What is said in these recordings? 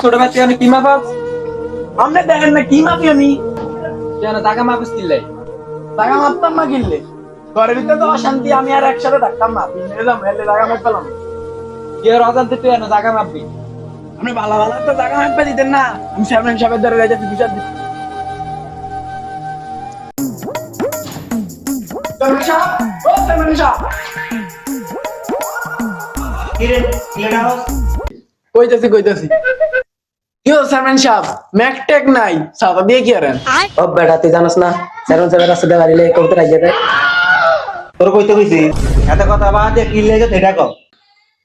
ছোট ভাই তুই কি মাপাস? আপনি দেখেন না কি মাপি আমি কেন টাকা মাপিস কিনলে? টাকা মাপতাম না কিনলে ঘরের ভিতরে তো অশান্তি আমি আর একসাথে থাকতাম না এলাম এলে টাকা মাপ পেলাম কি আর অজান্তে তুই এনে টাকা মাপবি? আপনি ভালো ভালো তো টাকা মাপতে দিতেন না আমি চেয়ারম্যান সাহেবের দ্বারা যাচ্ছি বিচার দিচ্ছি চেয়ারম্যান সাহেব ও চেয়ারম্যান সাহেব কইতাছি কি হলো চেয়ারম্যান সাহেব ম্যাকটেক নাই সাদা দিয়ে কি করেন ও বেটা তুই জানাস না চেয়ারম্যান সাহেবের রাস্তা দিয়ে বাড়িলে কবুতর আইয়া দেয়। তোর কইতে কইছি এত কথা বাদ দিয়ে কি লেগে সেটা কর।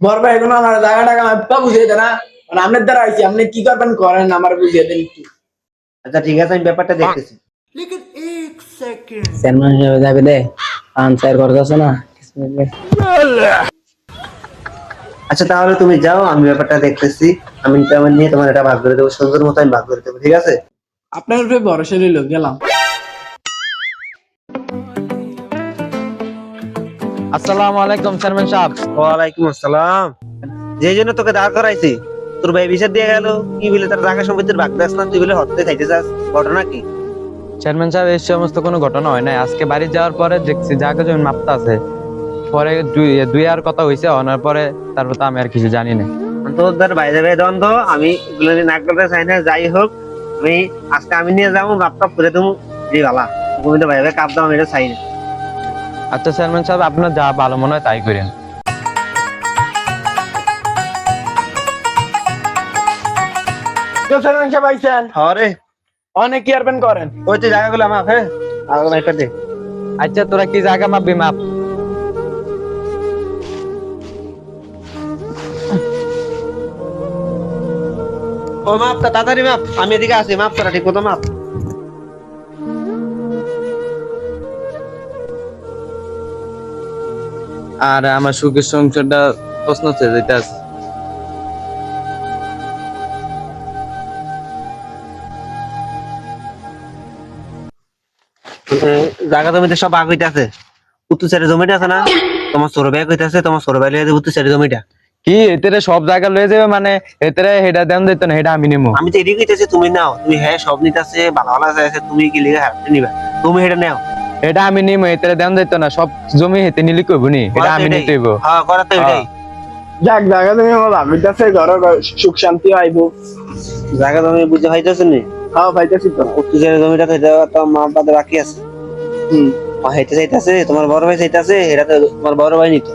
বড় ভাই এখন আমার জায়গা টাকা মাপা বুঝিয়ে দেন না মানে আপনার দ্বারা আইছি আপনি কি করবেন করেন আমার বুঝিয়ে দেন একটু আচ্ছা ঠিক আছে আমি ব্যাপারটা দেখতেছি। চেয়ারম্যান সাহেব যাবে দে আনসার করতে আছে না আচ্ছা তাহলে তুমি যাও আমি ব্যাপারটা দেখতেছি। আমি তেমন নিয়ে তোমার এটা ভাগ করে দেবো সুন্দর মতো আমি ভাগ করে দেবো ঠিক আছে। আপনার উপরে ভরসা রইল গেলাম আসসালামু আলাইকুম চেয়ারম্যান সাহেব। ওয়ালাইকুম আসসালাম। যে জন্য তোকে দাঁড় করাইছি তোর ভাই বিচার দিয়ে গেল কি বলে তার টাকা সম্পত্তির ভাগ দাস না তুই বলে হতে খাইতে চাস ঘটনা কি? চেয়ারম্যান সাহেব এই সমস্ত কোনো ঘটনা হয় নাই। আজকে বাড়ি যাওয়ার পরে দেখছি জায়গা জমি মাপতে আছে, পরে দুই আর কথা হয়েছে অনার পরে তারপর তো আমি আর কিছু জানি না। তোর বাইরে বাইরে দ্বন্দ্ব আমি এগুলো নিয়ে নাক গলাতে চাই না। যাই হোক আমি আজকে আমি নিয়ে যাবো বাপটা পুরে দেবো জি ভালা তুমি তো বাইরে কাপ দাও আমি এটা চাই না। আচ্ছা চেয়ারম্যান সাহেব আপনার যা ভালো মনে হয় তাই করেন। চেয়ারম্যান সাহেব আইছেন হরে অনেক কেয়ারবেন করেন ওই তো জায়গাগুলো আমার হ্যাঁ আগে মাইপা দে। আচ্ছা তোরা কি জায়গা মাপবি মাপ। ও মাপ তাড়াতাড়ি মাপ আমি এদিকে আছি মাপ করা ঠিক মতো মাপ। আর আমার সুখের সংসারটা প্রশ্ন হচ্ছে যেটা আছে। জায়গা জমিতে সব আগ হইতাছে উত্তর সাইডে জমিটা আছে না তোমার ছোট ভাই কইতাছে তোমার ছোট ভাই লিয়ে উত্তর সাইডে জমিটা। কি এতে সব জায়গা লয়ে যাবে মানে এতে হেডা দেন দিত না হেডা আমি নিমু। আমি তো এদিকে কইতাছি তুমি নাও তুমি হ্যাঁ সব নিতাছে ভালো ভালো আছে তুমি কি লিগে হারতে নিবা তুমি হেডা নাও। এটা আমি নিমু এতে দেন দিত না সব জমি হেতে নিলি কইব নি এটা আমি নিতে হইব। হ্যাঁ করা তো এটাই। যাক জায়গা তুমি আমার ভাবিতাছে ঘর সুখ শান্তি আইবো জায়গা জমি বুঝে হইতাছে নি হ্যাঁ ভাইতাছি তো উত্তর সাইডে জমিটা তো তো মা বাদ বাকি আছে। হুম হেঁটে যাইতাছে তোমার বড় ভাই যাইতাছে এটা তো তোমার বড় ভাই নিত।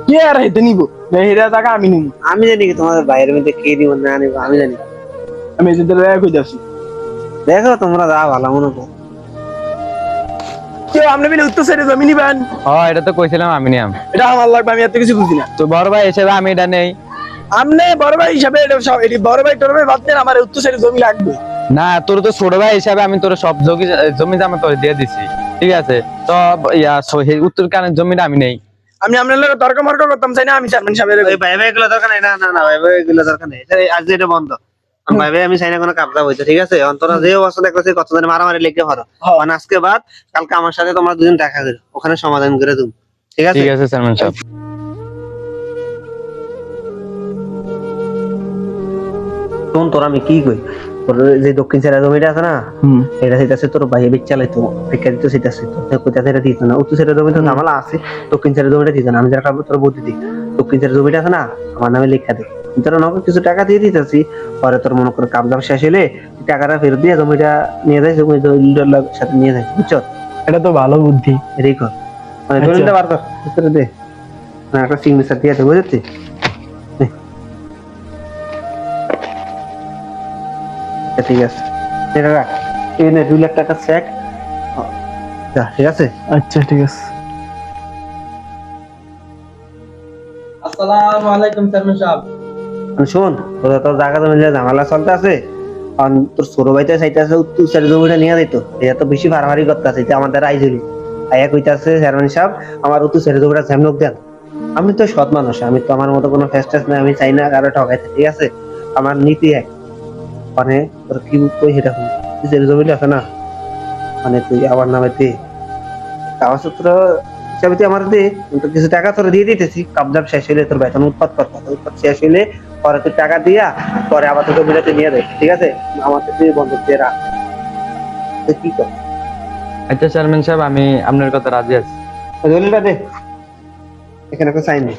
কি আর হেঁটে নিবো হেরা টাকা আমি নিবো আমি জানি কি তোমাদের বাইরের মধ্যে কে দিব না নিব আমি জানি। আমি এদের কইতাছি দেখো তোমরা যা ভালো মনে করো। কেউ আপনি বিলে উত্তর সাইডে জমি নিবেন হ্যাঁ এটা তো কইছিলাম আমি নিয়াম। এটা আমার লাগবে আমি এত কিছু বুঝি না তো বড় ভাই হিসেবে আমি এটা নেই। আপনি বড় ভাই হিসাবে এটি বড় ভাই তোর ভাই ভাবতেন আমার উত্তর সাইডে জমি লাগবে না তোর তো ছোট ভাই হিসাবে আমি তোর সব জমি জামা তোর দিয়ে দিছি ঠিক আছে। তো উত্তর কানের জমিটা আমি নেই। আমি আপনার লোক তর্ক মর্ক করতাম চাই না আমি চেয়ারম্যান সাহেবের ওই ভাই ভাই গুলো দরকার নাই না না না ভাই ভাই গুলো দরকার নাই আজ এটা বন্ধ। ভাই ভাই আমি চাই না কোনো কাবজা হইছে ঠিক আছে অন্তরা যে অবস্থা দেখতেছি কত জন মারামারি লেগে পারো মানে আজকে বাদ কালকে আমার সাথে তোমরা দুজন দেখা করো ওখানে সমাধান করে দেব ঠিক আছে। ঠিক আছে চেয়ারম্যান সাহেব। শোন তোর আমি কি কই তোর যে দক্ষিণ সাইডে জমিটা আছে না এটা সেটাছে তোর ভাই বিচ্ছা লাইতো ভিক্ষা দিতে সেটাছে তোর কইতাছে এটা দিত না উত্তর সাইডে জমি তো ঝামেলা আছে দক্ষিণ সাইডে জমিটা দিত না আমি যেটা তোর বুদ্ধি দিই দক্ষিণ সাইডে জমিটা আছে না আমার নামে লেখা দে তোর নগদ কিছু টাকা দিয়ে দিতেছি পরে তোর মনে করে কাবজা শেষ হলে টাকাটা ফেরত দিয়ে জমিটা নিয়ে যায় জমি দলিলের সাথে নিয়ে যায় বুঝছো। এটা তো ভালো বুদ্ধি এটাই কর মানে দলিলটা বার কর ভিতরে দে না একটা সিগনেচার দিয়ে আছে বুঝেছিস। ঠিক আছে এটা রাখ এই নে 2 লাখ টাকা চেক যা ঠিক আছে। আচ্ছা ঠিক আছে আসসালামু আলাইকুম চেয়ারম্যান সাহেব। শোন তোর জায়গা জমি ঝামেলা চলতে আছে কারণ তোর ছোট ভাইতে চাইতেছে উত্তর সাইডে জমিটা নিয়ে যেত এটা তো বেশি বাড়াবাড়ি করতে আছে আমাদের আইজল আয়া কইতাছে চেয়ারম্যান সাহেব আমার উত্তর সাইডে জমিটা ঝামনক দেন। আমি তো সৎ মানুষ আমি তো আমার মতো কোনো ফেস্টাস নাই আমি চাই না কারো ঠকাইতে ঠিক আছে আমার নীতি এক মানে তোর কি কই সেটা জমিটা আছে না মানে তুই আমার নামে দে কাগজপত্র চাবি তুই আমার দে, আমি তো কিছু টাকা তোর দিয়ে দিতেছি, কাবজাব শেষ হইলে তোর বেতন উৎপাদ করতে হবে। উৎপাদ শেষ হইলে পরে তুই টাকা দিয়া পরে আবার তোকে জমিটাতে নিয়ে দেয়, ঠিক আছে? আমার তো তুই বন্ধক দিয়ে রাখ। তুই কি কর? আচ্ছা চেয়ারম্যান সাহেব, আমি আপনার কথা রাজি আছি। ওই দলিলটা দে, এখানে একটা সাইন দে।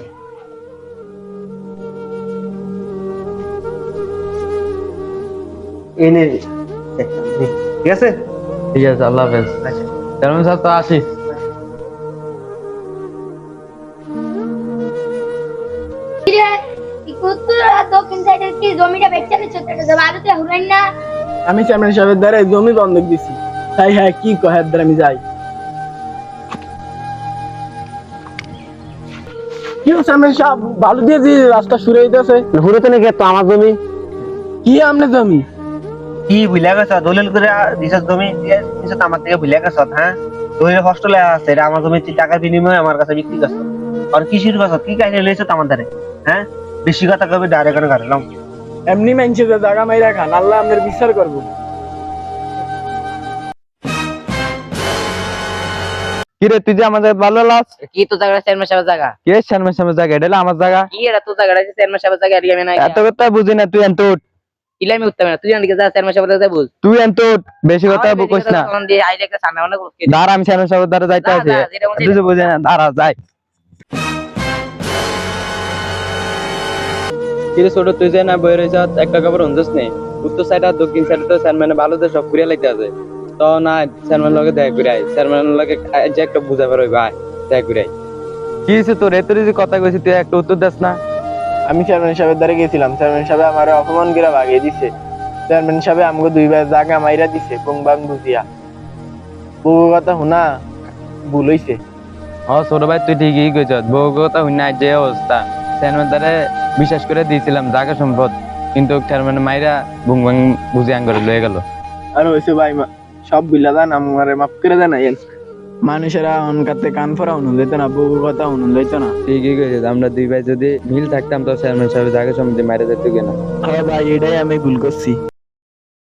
এনে ঠিক আছে? ঠিক আছে, আল্লাহ হাফেজ। আচ্ছা চেয়ারম্যান সাহেব, তো আসি। কিরে কি কুত্তুর দক্ষিণ সাইডের কি জমিটা বেচে দিচ্ছে তো ভারতে হুরাই না আমি চেয়ারম্যান সাহেবের দ্বারা জমি বন্ধক দিছি। তাই হ্যাঁ কি কহের দ্বারা আমি যাই। কি হচ্ছে চেয়ারম্যান সাহেব, ভালো দিয়ে যে রাস্তা শুরু হইতেছে। ঘুরে তো নাকি তো আমার জমি কি আমনে জমি? কি ভুলে গেছ? দলিল করে দিছত জমি দিছত আমার থেকে ভুলে গেছ? হ্যাঁ, দলিলের হস্টেলে আছে, এটা আমার জমি, তুই টাকার বিনিময়ে আমার কাছে বিক্রি করছ। আর কি শুরু করছ? কি কাহিনী লইছ আমার ধারে? হ্যাঁ, বেশি কথা কবি ডাইরেক্ট করে গাড়লাম। এমনি মানছে যে জায়গা মাইরা খান, আল্লাহ আপনার বিচার করবো। কি রে, তুই যে আমাদের ভালো লাস? কি তো জায়গা চেয়ারম্যান সাহেবের জায়গা? কে চেয়ারম্যান সাহেবের জায়গা? এটা হলো আমার জায়গা। কি এটা তো জায়গাটা চেয়ারম্যান সাহেবের জায়গা এরিয়া না? এত কথা বুঝি না, তুই এন্ত উঠ। ইলামি উঠতে না, তুই আনকে যা চেয়ারম্যান সাহেবের জায়গা বুঝ। তুই এন্ত উঠ, বেশি কথা বকিস না। তখন দিয়ে আইলে একটা সামনে অনেক বসকে। দাঁড়া, আমি চেয়ারম্যান সাহেবের দ্বারা যাইতে যা, আছি। যা, যেটা মন তুই যে বুঝি না, দাঁড়া যাই। কিরে ছোট, তুই যে না বই রয়েছ, একটা খবর হুঁজস নেই? উত্তর সাইড আর দক্ষিণ সাইড তো চেয়ারম্যানে ভালো যে সব ঘুরিয়া লাগতে আছে। তো না, চেয়ারম্যান লগে দেখা করে আয়, চেয়ারম্যান লগে যে একটা বুঝা পারো ভাই, দেখা করে আয়। কি হয়েছে তোর? এত যে কথা কইছি, তুই একটা উত্তর দিস না। আমি চেয়ারম্যান সাহেবের দ্বারা গেছিলাম, চেয়ারম্যান সাহেব আমার অপমান করে ভাগিয়ে দিছে। চেয়ারম্যান সাহেব আমাকে দুইবার জায়গা মাইরা দিছে কোংবাং বুঝিয়া। বউ কথা হুনা ভুল হইছে। ছোট ভাই, তুই ঠিকই কইছ। বউ কথা হই না, যে অবস্থা চেয়ারম্যান দ্বারা বিশ্বাস করে দিয়েছিলাম জায়গা সম্পদ, কিন্তু চেয়ারম্যান মাইরা বুং বাং বুঝে আঙ্গরে লয়ে গেল। আর হয়েছে ভাই, সব বিলা দান আমারে মাফ করে দেন। মানুষেরা অনকাতে কান ফরা উনুন লইতো না, বউ কথা উনুন লইতো না। ঠিকই কইছিস, আমরা দুই ভাই যদি মিল থাকতাম তো চেয়ারম্যান সাহেব জায়গা সম্পত্তি মাইরা যেত কিনা। হ্যাঁ ভাই, এটাই আমি ভুল করছি।